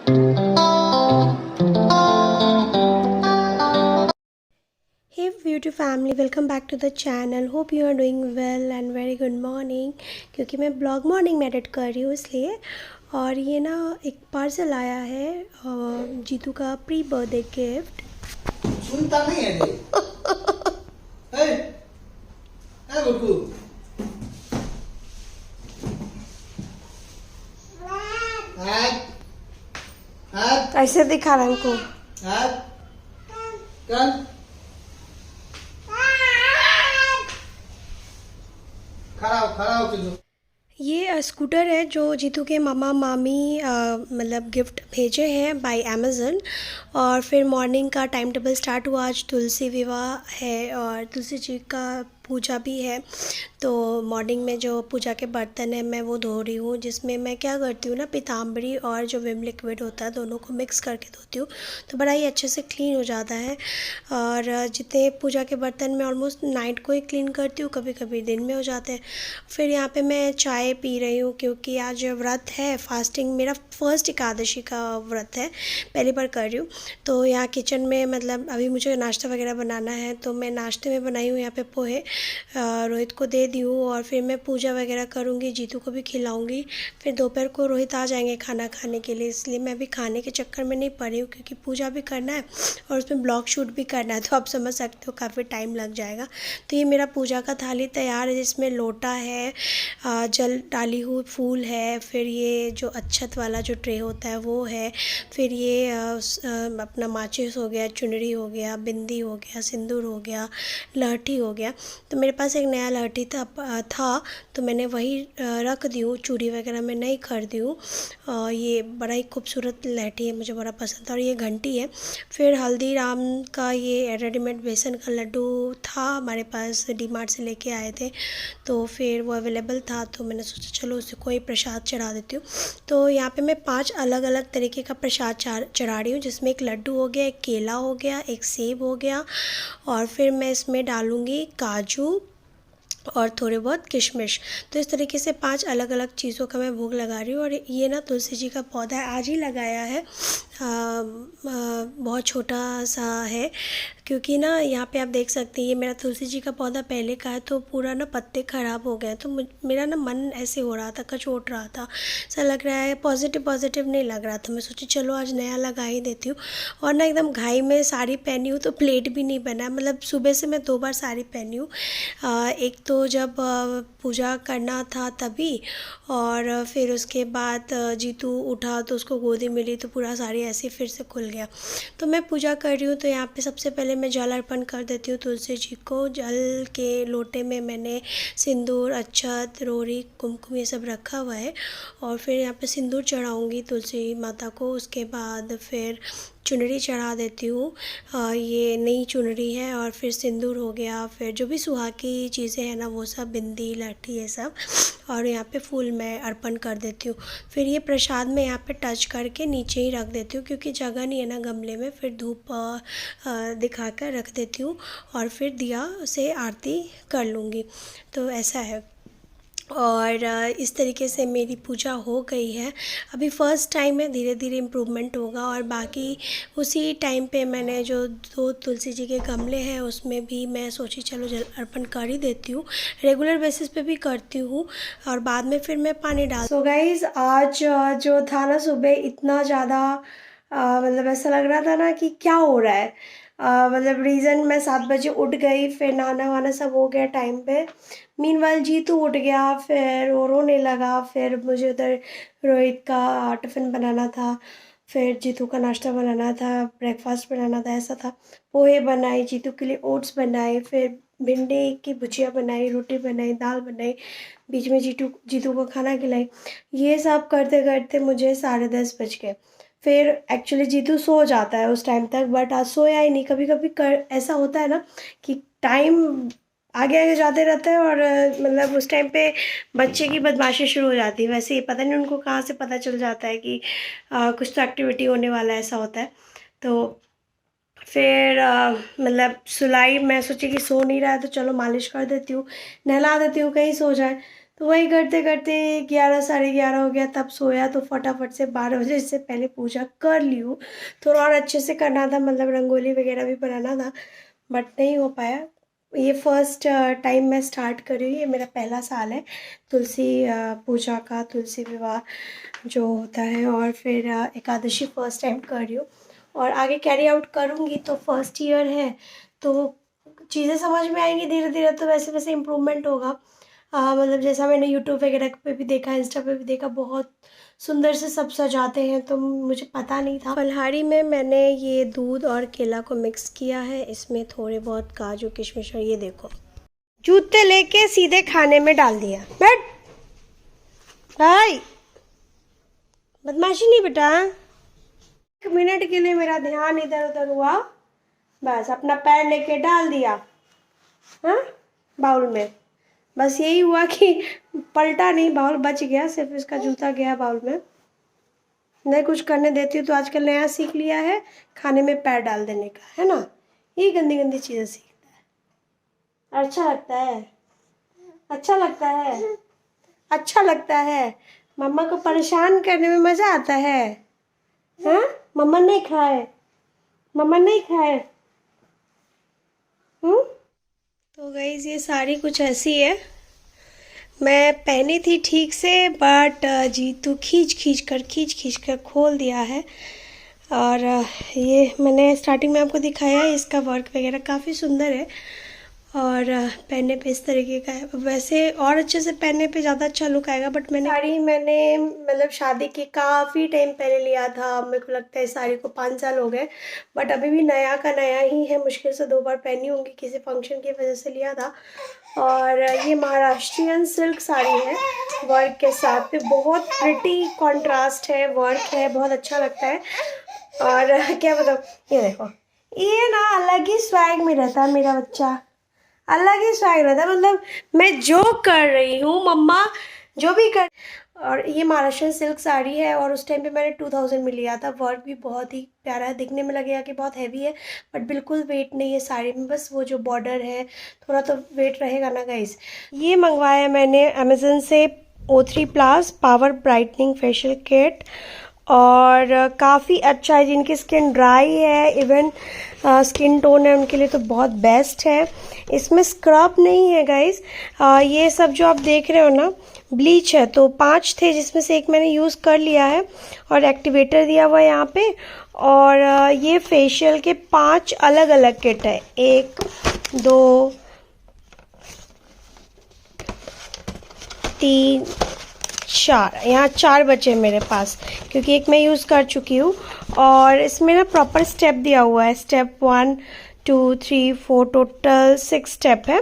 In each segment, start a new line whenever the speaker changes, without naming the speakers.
Hey beauty family, welcome back to the channel. Hope you are doing well and very good morning. क्योंकि मैं blog morning में edit कर रही हूँ इसलिए। और ये ना एक पार्सल आया है जीतू का प्री बर्थडे गिफ्ट।
सुनता नहीं है रे। ए, ए गुड्डू।
ऐसे दिखा रहा है हमको।
कल खड़ा हो के जो
ये स्कूटर है जो जीतू के मामा मामी मतलब गिफ्ट भेजे हैं बाय अमेज़न। और फिर मॉर्निंग का टाइम टेबल स्टार्ट हुआ। आज तुलसी विवाह है और तुलसी जी का पूजा भी है। तो मॉर्निंग में जो पूजा के बर्तन है मैं वो धो रही हूँ, जिसमें मैं क्या करती हूँ ना, पीताम्बरी और जो विम लिक्विड होता है दोनों को मिक्स करके धोती हूँ तो बड़ा ही अच्छे से क्लीन हो जाता है। और जितने पूजा के बर्तन मैं ऑलमोस्ट नाइट को ही क्लीन करती हूँ, कभी कभी दिन में हो जाते हैं। फिर यहाँ पे मैं चाय पी रही हूँ क्योंकि आज व्रत है, फास्टिंग, मेरा फर्स्ट एकादशी का व्रत है, पहली बार कर रही हूँ। तो यहाँ किचन में मतलब अभी मुझे नाश्ता वगैरह बनाना है तो मैं नाश्ते में बनाई हूँ यहाँ पे पोहे, रोहित को दे दी हूँ। और फिर मैं पूजा वगैरह करूँगी, जीतू को भी खिलाऊँगी। फिर दोपहर को रोहित आ जाएंगे खाना खाने के लिए, इसलिए मैं अभी खाने के चक्कर में नहीं पड़ी हूँ क्योंकि पूजा भी करना है और उसमें ब्लॉग शूट भी करना है। तो आप समझ सकते हो काफ़ी टाइम लग जाएगा। तो ये मेरा पूजा का थाली तैयार है, जिसमें लोटा है, जल डाली हुई फूल है, फिर ये जो अक्षत वाला जो ट्रे होता है वो है, फिर ये अपना माचिस हो गया, चुनरी हो गया, बिंदी हो गया, सिंदूर हो गया, लहठी हो गया। तो मेरे पास एक नया लहठी था तो मैंने वही रख दी हूँ, चूड़ी वगैरह मैं नहीं खरीदी हूँ। ये बड़ा ही खूबसूरत लहठी है, मुझे बड़ा पसंद था। और ये घंटी है। फिर हल्दीराम का ये रेडीमेड बेसन का लड्डू था हमारे पास, डी मार्ट से लेके आए थे तो फिर वो अवेलेबल था तो मैंने सोचा चलो उसे कोई प्रसाद चढ़ा देती हूँ। तो यहाँ पे मैं 5 अलग अलग तरीके का प्रसाद चढ़ा रही हूँ, जिसमें एक लड्डू हो गया, एक केला हो गया, एक सेब हो गया, और फिर मैं इसमें डालूँगी काजू और थोड़े बहुत किशमिश। तो इस तरीके से 5 अलग अलग चीज़ों का मैं भोग लगा रही हूँ। और ये ना तुलसी जी का पौधा है, आज ही लगाया है, बहुत छोटा सा है क्योंकि ना यहाँ पे आप देख सकते हैं ये मेरा तुलसी जी का पौधा पहले का है तो पूरा ना पत्ते ख़राब हो गए। तो मेरा ना मन ऐसे हो रहा था, कचोट रहा था, ऐसा लग रहा है, पॉजिटिव पॉजिटिव नहीं लग रहा था। मैं सोची चलो आज नया लगा ही देती हूँ। और ना एकदम घाई में साड़ी पहनी हूँ तो प्लेट भी नहीं बना, मतलब सुबह से मैं 2 बार साड़ी पहनी हूँ। एक तो जब पूजा करना था तभी, और फिर उसके बाद जीतू उठा तो उसको गोदी मिली तो पूरा साड़ी ऐसे फिर से खुल गया। तो मैं पूजा कर रही हूँ तो यहाँ पे सबसे पहले मैं जल अर्पण कर देती हूँ तुलसी जी को। जल के लोटे में मैंने सिंदूर, अक्षत, रोरी, कुमकुम ये सब रखा हुआ है। और फिर यहाँ पे सिंदूर चढ़ाऊँगी तुलसी माता को। उसके बाद फिर चुनरी चढ़ा देती हूँ, ये नई चुनरी है। और फिर सिंदूर हो गया, फिर जो भी सुहाग की चीज़ें हैं ना वो सब, बिंदी, लाठी, ये सब। और यहाँ पे फूल मैं अर्पण कर देती हूँ। फिर ये प्रसाद मैं यहाँ पे टच करके नीचे ही रख देती हूँ क्योंकि जगह नहीं है ना गमले में। फिर धूप दिखा कर रख देती हूँ और फिर दिया से आरती कर लूँगी। तो ऐसा है। और इस तरीके से मेरी पूजा हो गई है। अभी फ़र्स्ट टाइम है, धीरे धीरे इम्प्रूवमेंट होगा। और बाकी उसी टाइम पे मैंने जो 2 तुलसी जी के गमले हैं उसमें भी मैं सोची चलो जल अर्पण कर ही देती हूँ, रेगुलर बेसिस पे भी करती हूँ और बाद में फिर मैं पानी डाल। सो गाइज़, आज जो था ना सुबह इतना ज़्यादा मतलब ऐसा लग रहा था ना कि क्या हो रहा है। मतलब रीज़न, मैं 7 बजे उठ गई, फिर नहाना वाना सब हो गया टाइम पे। मीनवाइल जीतू उठ गया, फिर वो रोने लगा। फिर मुझे उधर रोहित का टिफ़िन बनाना था, फिर जीतू का नाश्ता बनाना था, ब्रेकफास्ट बनाना था, ऐसा था। पोहे बनाए, जीतू के लिए ओट्स बनाए, फिर भिंडी की भुजिया बनाई, रोटी बनाई, दाल बनाई, बीच में जीतू जीतू को खाना खिलाई। ये सब करते करते मुझे 10:30 बज गए। फिर एक्चुअली जीतू सो जाता है उस टाइम तक, बट आज सोया ही नहीं। कभी कभी कर ऐसा होता है ना कि टाइम आगे आगे जाते रहता है और मतलब उस टाइम पे बच्चे की बदमाशी शुरू हो जाती है। वैसे ही पता नहीं उनको कहाँ से पता चल जाता है कि कुछ तो एक्टिविटी होने वाला है, ऐसा होता है। तो फिर मतलब सुलाई, मैं सोची कि सो नहीं रहा है तो चलो मालिश कर देती हूँ, नहला देती हूँ, कहीं सो जाए। तो वही करते करते 11 साढ़े 11 हो गया, तब सोया। तो फटाफट से 12 बजे से पहले पूजा कर ली हूँ। थोड़ा और अच्छे से करना था, मतलब रंगोली वगैरह भी बनाना था, बट नहीं हो पाया। ये फर्स्ट टाइम मैं स्टार्ट कर रही हूँ, ये मेरा पहला साल है तुलसी पूजा का, तुलसी विवाह जो होता है। और फिर एकादशी फर्स्ट टाइम कर रही हूँ, और आगे कैरी आउट करूँगी। तो फर्स्ट ईयर है तो चीज़ें समझ में आएंगी धीरे धीरे, तो वैसे वैसे इम्प्रूवमेंट होगा। मतलब जैसा मैंने यूट्यूब वगैरह पे भी देखा, इंस्टा पे भी देखा, बहुत सुंदर से सब सजाते हैं, तो मुझे पता नहीं था। फलहारी में मैंने ये दूध और केला को मिक्स किया है, इसमें थोड़े बहुत काजू किशमिश, और ये देखो जूते लेके सीधे खाने में डाल दिया। बैठ भाई, बदमाशी नहीं बेटा। 1 मिनट के लिए मेरा ध्यान इधर उधर हुआ, बस अपना पैर लेके डाल दिया हाँ बाउल में। बस यही हुआ कि पलटा नहीं, बाउल बच गया, सिर्फ इसका जूता गया बाउल में। नहीं कुछ करने देती हूँ तो आजकल नया सीख लिया है, खाने में पैर डाल देने का, है ना। ये गंदी गंदी चीज़ें सीखता है। अच्छा लगता है, अच्छा लगता है, अच्छा लगता है। मम्मा को परेशान करने में मज़ा आता है। हाँ मम्मा नहीं खाए, मम्मा नहीं खाए। तो गाइस ये साड़ी कुछ ऐसी है, मैं पहनी थी ठीक से, बट जीतू खींच खींच कर खोल दिया है। और ये मैंने स्टार्टिंग में आपको दिखाया है, इसका वर्क वगैरह काफ़ी सुंदर है, और पहनने पे इस तरीके का है। वैसे और अच्छे से पहनने पे ज़्यादा अच्छा लुक आएगा, बट मैंने मतलब शादी के काफ़ी टाइम पहले लिया था। मेरे को लगता है इस साड़ी को 5 साल हो गए, बट अभी भी नया का नया ही है। मुश्किल से 2 बार पहनी होंगी, किसी फंक्शन की वजह से लिया था। और ये महाराष्ट्रियन सिल्क साड़ी है वर्क के साथ में, बहुत प्रिटी कॉन्ट्रास्ट है, वर्क है, बहुत अच्छा लगता है। और क्या बताऊँ, ये देखो, ये ना अलग ही स्वैग में रहता है मेरा बच्चा, अलग ही स्वैग रहता है। मतलब मैं जो कर रही हूँ, मम्मा जो भी कर। और ये महाराष्ट्रियन सिल्क साड़ी है, और उस टाइम पे मैंने 2000 में लिया था। वर्क भी बहुत ही प्यारा है, दिखने में लगेगा कि बहुत हैवी है, बट बिल्कुल वेट नहीं है साड़ी में, बस वो जो बॉर्डर है थोड़ा तो वेट रहेगा ना गाइस। ये मंगवाया मैंने अमेज़न से O3+ power brightening facial kit, और काफ़ी अच्छा है। जिनकी स्किन ड्राई है, इवन स्किन टोन है, उनके लिए तो बहुत बेस्ट है। इसमें स्क्रब नहीं है गाइस। ये सब जो आप देख रहे हो ना, ब्लीच है। तो 5 थे, जिसमें से एक मैंने यूज़ कर लिया है, और एक्टिवेटर दिया हुआ है यहाँ पे। और ये फेशियल के 5 अलग अलग किट है, 1 2 3 4, यहाँ 4 बचे मेरे पास, क्योंकि एक मैं यूज़ कर चुकी हूँ। और इसमें ना प्रॉपर स्टेप दिया हुआ है, स्टेप 1 2 3 4, टोटल 6 स्टेप है,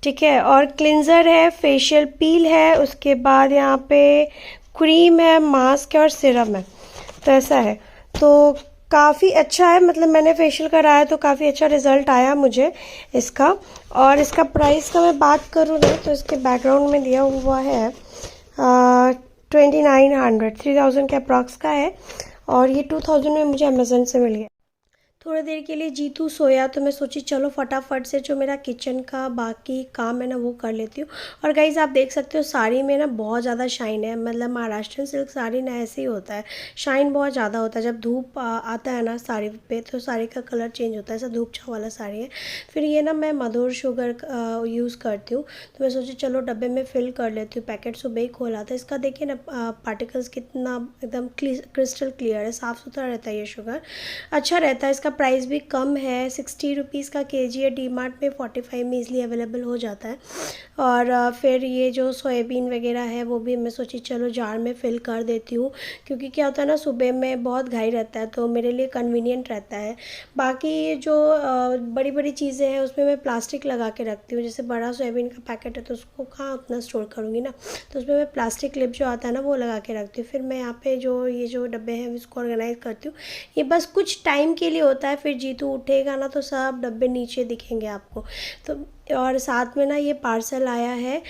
ठीक है। और क्लिंजर है, फेशियल पील है, उसके बाद यहाँ पे क्रीम है, मास्क है, और सिरम है। तो ऐसा है, तो काफ़ी अच्छा है। मतलब मैंने फेशियल कराया तो काफ़ी अच्छा रिजल्ट आया मुझे इसका। और इसका प्राइस का मैं बात करूँ ना, तो इसके बैकग्राउंड में दिया हुआ है 2900, 3000 के अप्रॉक्स का है, और ये 2000 में मुझे अमेज़न से मिल गया। थोड़ी देर के लिए जीतू सोया, तो मैं सोची चलो फटाफट से जो मेरा किचन का बाकी काम है ना वो कर लेती हूँ। और गाइज़ आप देख सकते हो साड़ी में ना बहुत ज़्यादा शाइन है। मतलब महाराष्ट्रियन सिल्क साड़ी ना ऐसे ही होता है, शाइन बहुत ज़्यादा होता है। जब धूप आता है ना साड़ी पे, तो साड़ी का कलर चेंज होता है, ऐसा धूप छाँव वाला साड़ी है। फिर ये ना मैं मधुर शुगर यूज़ करती हूँ, तो मैं सोची चलो डब्बे में फिल कर लेती हूँ। पैकेट सुबह ही खोला था इसका, देखिए ना पार्टिकल्स कितना एकदम क्रिस्टल क्लियर है, साफ़ सुथरा रहता है। ये शुगर अच्छा रहता है, इसका प्राइस भी कम है, 60 रुपीज़ का केजी है। डी मार्ट में 45 में ईज़िली अवेलेबल हो जाता है। और फिर ये जो सोयाबीन वगैरह है वो भी मैं सोची चलो जार में फ़िल कर देती हूँ, क्योंकि क्या होता है ना सुबह में बहुत घाई रहता है, तो मेरे लिए कन्वीनियंट रहता है। बाकी ये जो बड़ी बड़ी चीज़ें हैं उसमें मैं प्लास्टिक लगा के रखती हूँ। जैसे बड़ा सोयाबीन का पैकेट है तो उसको कहाँ उतना स्टोर करूँगी ना, तो उसमें मैं प्लास्टिक क्लिप जो आता है ना वो लगा के रखती हूँ। फिर मैं यहाँ पे ये जो डब्बे हैं उसको ऑर्गेनाइज़ करती हूँ। ये बस कुछ टाइम के लिए होता है, फिर जीतू उठेगा ना तो सब डब्बे नीचे दिखेंगे आपको। तो और साथ में ना ये पार्सल आया है।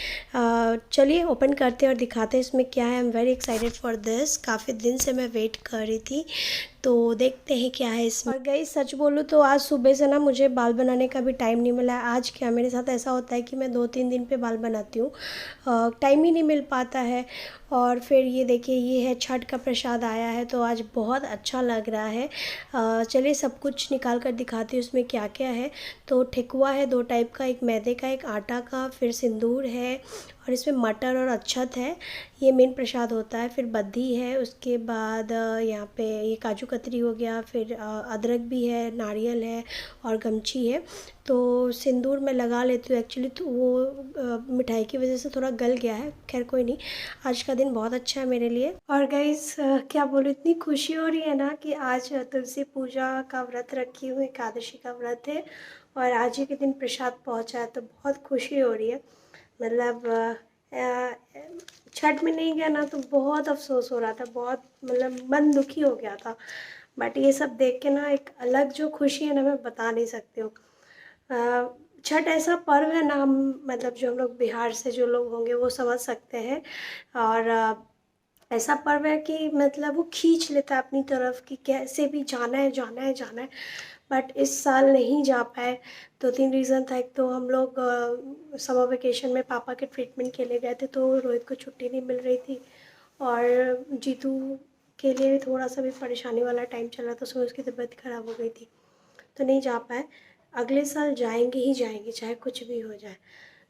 चलिए ओपन करते हैं और दिखाते हैं इसमें क्या है। I am very excited for this, काफ़ी दिन से मैं वेट कर रही थी, तो देखते हैं क्या है इसमें। और गाइस सच बोलूँ तो आज सुबह से ना मुझे बाल बनाने का भी टाइम नहीं मिला। आज क्या मेरे साथ ऐसा होता है कि मैं 2-3 दिन पे बाल बनाती हूँ, टाइम ही नहीं मिल पाता है। और फिर ये देखिए, ये है छठ का प्रसाद आया है, तो आज बहुत अच्छा लग रहा है। चलिए सब कुछ निकाल कर दिखाती हूँ उसमें क्या क्या है। तो ठेकुआ है 2 टाइप का, एक मैदे का एक आटा का, फिर सिंदूर है और इसमें मटर और अक्षत है, ये मेन प्रसाद होता है। फिर बद्धी है, उसके बाद यहाँ पे ये काजू कतरी हो गया, फिर अदरक भी है, नारियल है और गमछी है। तो सिंदूर मैं लगा लेती हूँ एक्चुअली, तो वो मिठाई की वजह से थोड़ा गल गया है। खैर कोई नहीं, आज का दिन बहुत अच्छा है मेरे लिए। और गाइस क्या बोलूँ, इतनी खुशी हो रही है ना कि आज तुलसी पूजा का व्रत रखी हूँ, एकादशी का व्रत है और आज ही के दिन प्रसाद पहुँचा है, तो बहुत खुशी हो रही है। मतलब छठ में नहीं गया ना तो बहुत अफसोस हो रहा था, बहुत मतलब मन दुखी हो गया था। बट ये सब देख के ना एक अलग जो खुशी है ना, मैं बता नहीं सकती हूँ। छठ ऐसा पर्व है ना, हम मतलब जो हम लोग बिहार से जो लोग होंगे वो समझ सकते हैं। और ऐसा पर्व है कि मतलब वो खींच लेता है अपनी तरफ कि कैसे भी जाना है जाना है जाना है। बट इस साल नहीं जा पाए। 2-3 रीज़न था। एक तो हम लोग समर वेकेशन में पापा के ट्रीटमेंट के लिए गए थे, तो रोहित को छुट्टी नहीं मिल रही थी और जीतू के लिए भी थोड़ा सा भी परेशानी वाला टाइम चल रहा था, उसमें उसकी तबीयत ख़राब हो गई थी, तो नहीं जा पाए। अगले साल जाएंगे ही जाएंगे, चाहे कुछ भी हो जाए।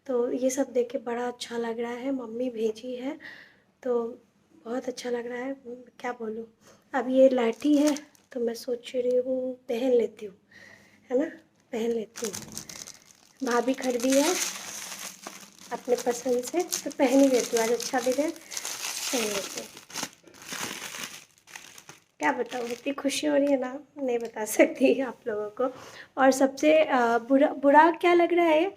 तो ये सब देख के बड़ा अच्छा लग रहा है। मम्मी भेजी है तो बहुत अच्छा लग रहा है, क्या बोलूँ। अब ये लाठी है तो मैं सोच रही हूँ पहन लेती हूँ, है ना, पहन लेती हूँ। भाभी खरीदी है अपने पसंद से, तो पहन ही लेती हूँ, आज अच्छा दिन है, पहन लेती हूँ। क्या बताऊँ, इतनी खुशी हो रही है ना, नहीं बता सकती आप लोगों को। और सबसे बुरा बुरा क्या लग रहा है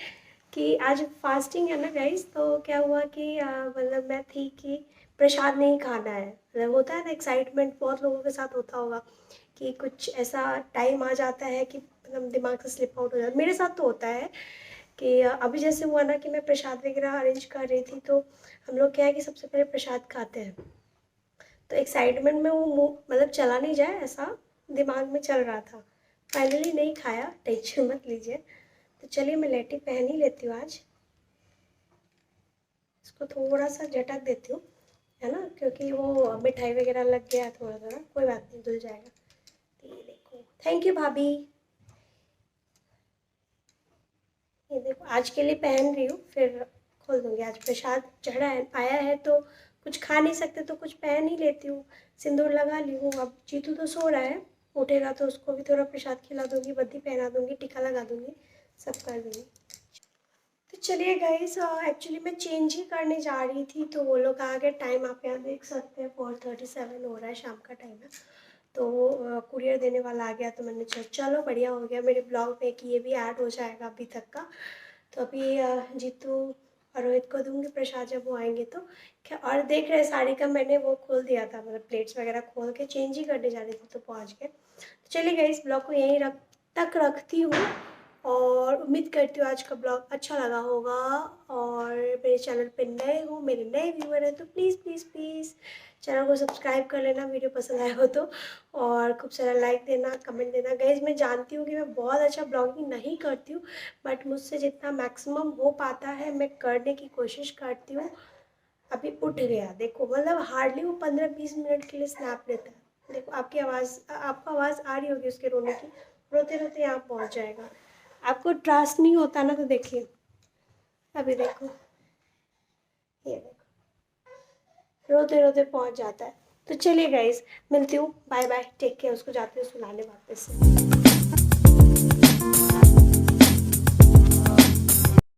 कि आज फास्टिंग है ना गाइस, तो क्या हुआ कि मतलब मैं थी कि प्रसाद नहीं खाना है। मतलब होता है ना एक्साइटमेंट, बहुत लोगों के साथ होता होगा कि कुछ ऐसा टाइम आ जाता है कि मतलब दिमाग से स्लिप आउट हो जाता है। मेरे साथ तो होता है कि अभी जैसे हुआ ना कि मैं प्रसाद वगैरह अरेंज कर रही थी, तो हम लोग क्या है कि सबसे पहले प्रसाद खाते हैं, तो एक्साइटमेंट में वो मुँह मतलब चला नहीं जाए ऐसा दिमाग में चल रहा था। फाइनली नहीं खाया, टेंशन मत लीजिए। तो चलिए मैं लेटी पहन ही लेती हूँ आज, इसको थोड़ा सा झटक देती हूँ, है ना, क्योंकि वो मिठाई वगैरह लग गया है थोड़ा थोड़ा, कोई बात नहीं, धुल जाएगा। तो ये देखो, थैंक यू भाभी। ये देखो आज के लिए पहन रही हूँ, फिर खोल दूँगी। आज प्रसाद चढ़ा है, आया है, तो कुछ खा नहीं सकते तो कुछ पहन ही लेती हूँ। सिंदूर लगा ली हूँ। अब जीतू तो सो रहा है, उठेगा तो उसको भी थोड़ा प्रसाद खिला दूँगी, बत्ती पहना दूँगी, टीका लगा दूँगी, सब कर दूँगी। तो चलिए गाइस, एक्चुअली मैं चेंज ही करने जा रही थी, तो वो लोग आ गए। टाइम आप यहाँ देख सकते हैं, 4:37 हो रहा है, शाम का टाइम है। तो कुरियर देने वाला आ गया, तो मैंने चलो बढ़िया हो गया मेरे ब्लॉग में कि ये भी ऐड हो जाएगा अभी तक का। तो अभी जीतू और रोहित को दूंगी प्रसाद जब वो आएंगे तो। क्या और देख रहे, साड़ी का मैंने वो खोल दिया था, मतलब प्लेट्स वगैरह खोल के चेंज ही करने जा रही थी, तो पहुँच गए। तो चलिए गाइस, इस ब्लॉग को यहीं रखती हूँ और उम्मीद करती हूँ आज का ब्लॉग अच्छा लगा होगा। और मेरे चैनल पे नए हो, मेरे नए व्यूअर हैं, तो प्लीज़ प्लीज़ प्लीज़ चैनल को सब्सक्राइब कर लेना, वीडियो पसंद आया हो तो। और खूब सारा लाइक देना, कमेंट देना। गाइज मैं जानती हूँ कि मैं बहुत अच्छा ब्लॉगिंग नहीं करती हूँ, बट मुझसे जितना मैक्सिमम हो पाता है मैं करने की कोशिश करती हूँ। अभी उठ गया देखो, मतलब हार्डली वो 15-20 मिनट के लिए स्नैप लेता है। देखो आपकी आवाज़, आपको आवाज़ आ रही होगी उसके रोने की, रोते रोते यहाँ पहुँच जाएगा। आपको ट्रस्ट नहीं होता ना, तो देखिए अभी देखो, ये देखो रोते रोते पहुँच जाता है। तो चलिए गाइज, मिलती हूँ, बाय बाय, टेक केयर। उसको जाते हुए सुलाने वापस से।